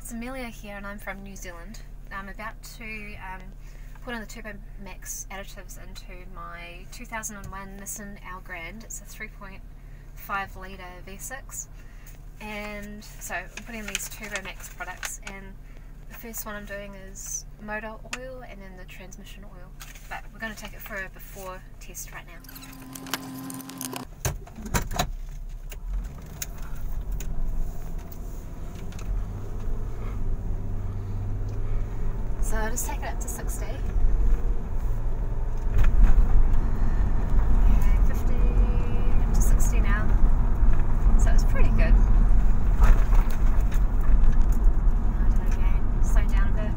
It's Amelia here and I'm from New Zealand. I'm about to put in the Tribo-MAX additives into my 2001 Nissan Elgrand. It's a 3.5 litre V6, and so I'm putting in these Tribo-MAX products, and the first one I'm doing is motor oil and then the transmission oil, but we're going to take it for a before test right now. So I'll just take it up to 60. Okay, 50, up to 60 now. So it's pretty good. I'll do it again, slow down a bit.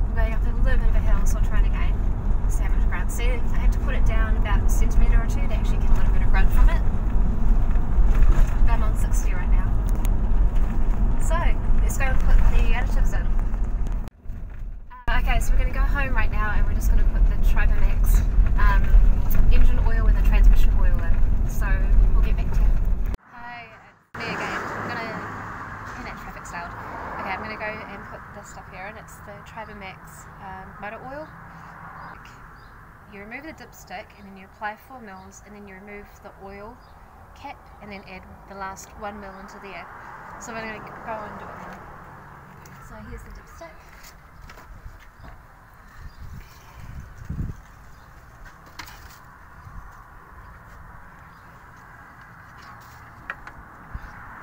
I'm going up a little bit of a hill, so I'll try it again. See how much grunt. See, I have to put it down about a centimetre or two to actually get a little bit of grunt from it. But I'm on 60 right now. So, let's go and put the additives in. Okay, so we're going to go home right now and we're just going to put the Tribo-MAX engine oil and the transmission oil in. So we'll get back to you. Hi, it's me again. I'm going to... and that traffic's loud. Okay, I'm going to go and put this stuff here, and it's the Tribo-MAX motor oil. You remove the dipstick and then you apply 4 mils, and then you remove the oil cap and then add the last 1 mil into there. So we're going to go and do it now. So here's the dipstick.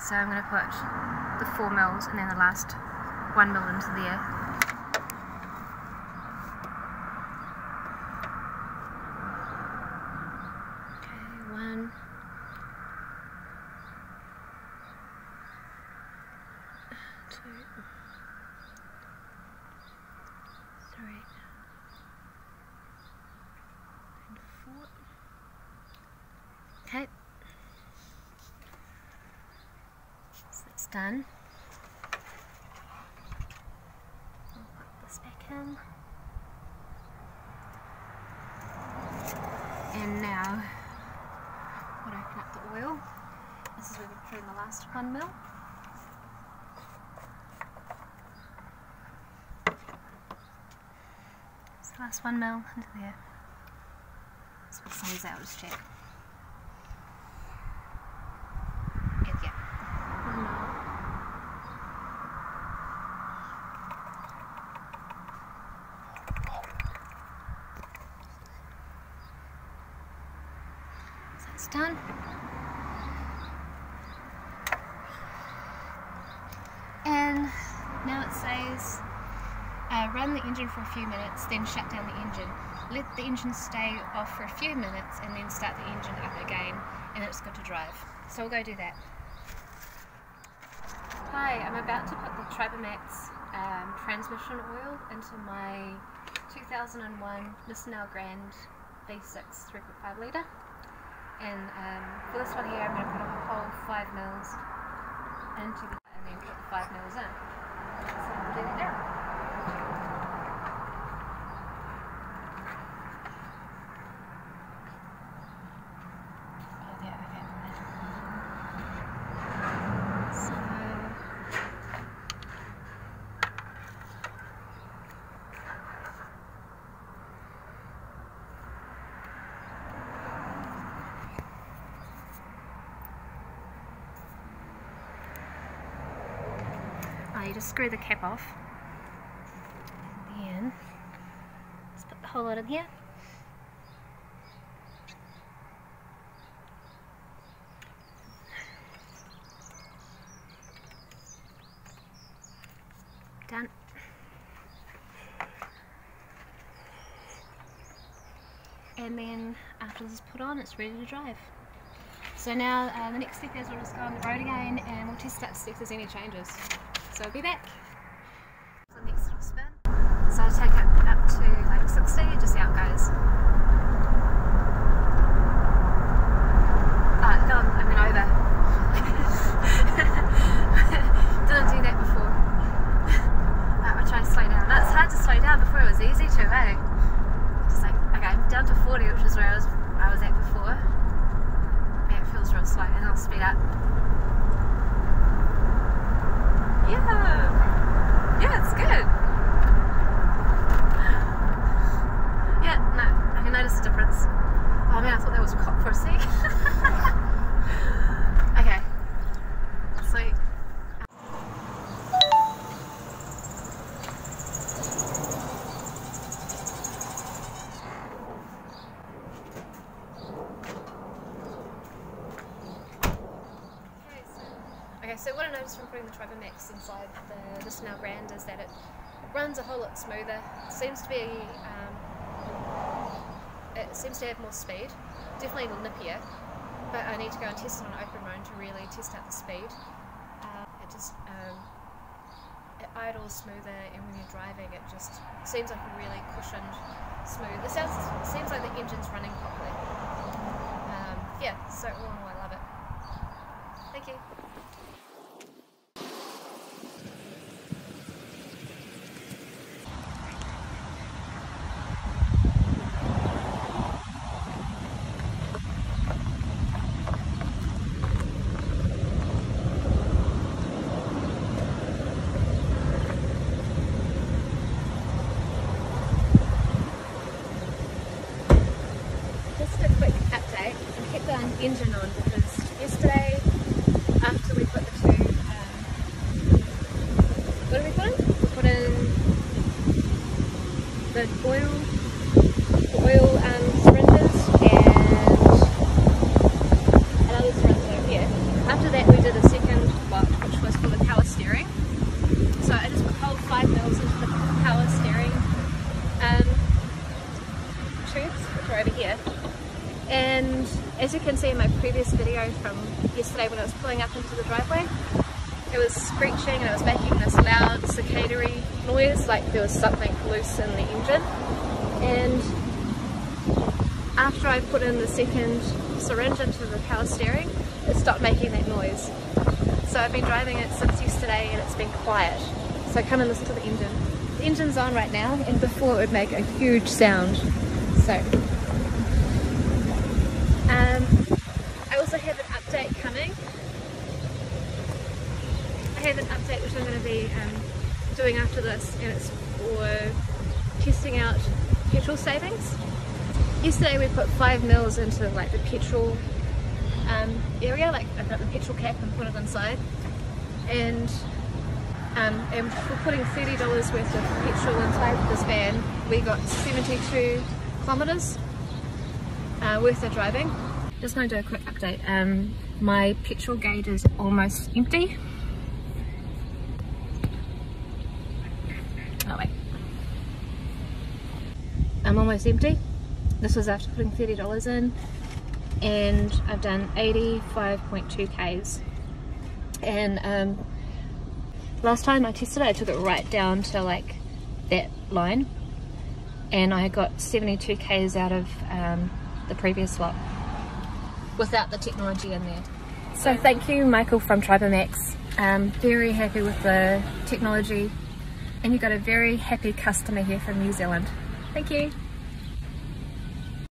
So I'm going to put the 4 mils and then the last 1 mil into there. Okay, 1, 2, 3, and 4. Okay. It's done. I'll put this back in. And now we'll open up the oil. This is where we put in the last 1 mil. So last 1 mil into there. So we'll size that, let's check. It's done. And now it says run the engine for a few minutes, then shut down the engine. Let the engine stay off for a few minutes and then start the engine up again, and it's good to drive. So we'll go do that. Hi, I'm about to put the Tribo-MAX transmission oil into my 2001 Nissan Elgrand V6 3.5 litre. And for this one here, I'm going to put a whole 5 mils into the, and then put the 5 mils in. So we'll do that now. Oh yeah, okay. So you just screw the cap off, and then just put the whole lot in here. Done. And then after this is put on, it's ready to drive. So now the next step is we'll just go on the road again and we'll test it to see if there's any changes. So I'll be back. So the next little spin. So I take it up to like 60, just see how it goes. Gone, I went over. Didn't do that before. Right, we'll try to slow down. No, it's hard to slow down. Before it was easy to, eh? Just like, okay, I'm down to 40, which is where I was at before. Yeah, it feels real slow, and I'll speed up. Yeah, it's good. Yeah, no, I can notice the difference. Oh man, I thought that was a cock for a sec. Okay, sweet. Okay, so what I noticed from putting the Tribo-MAX inside the Nissan Elgrand is that it runs a whole lot smoother. It seems to be, it seems to have more speed, definitely nippier, but I need to go and test it on an open road to really test out the speed. It idles smoother, and when you're driving it just seems like a really cushioned, smooth. It seems like the engine's running properly. Yeah, so all in all I love it. Thank you. Engine on, because yesterday after we put the two what did we put in? We put in the oil syringes and another syringe over here. After that we did a second lot, which was for the power steering. So I just put whole 5 mils into the power steering tubes, which are over here. And as you can see in my previous video from yesterday when I was pulling up into the driveway, it was screeching and it was making this loud cicada-y noise, like there was something loose in the engine. And after I put in the second syringe into the power steering, it stopped making that noise. So I've been driving it since yesterday and it's been quiet. So come and listen to the engine. The engine's on right now, and before it would make a huge sound. So I also have an update coming. I have an update which I'm going to be doing after this, and it's for testing out petrol savings. Yesterday we put 5 mils into like the petrol area, like I got the petrol cap and put it inside, and for putting $30 worth of petrol inside this van, we got 72 kilometres worth of driving. Just going to do a quick update. My petrol gauge is almost empty. Oh wait. I'm almost empty. This was after putting $30 in, and I've done 85.2 k's. And last time I tested it, I took it right down to like that line, and I got 72 k's out of the previous lot without the technology in there. So thank you, Michael from Tribo-MAX. Very happy with the technology, and you got a very happy customer here from New Zealand. Thank you.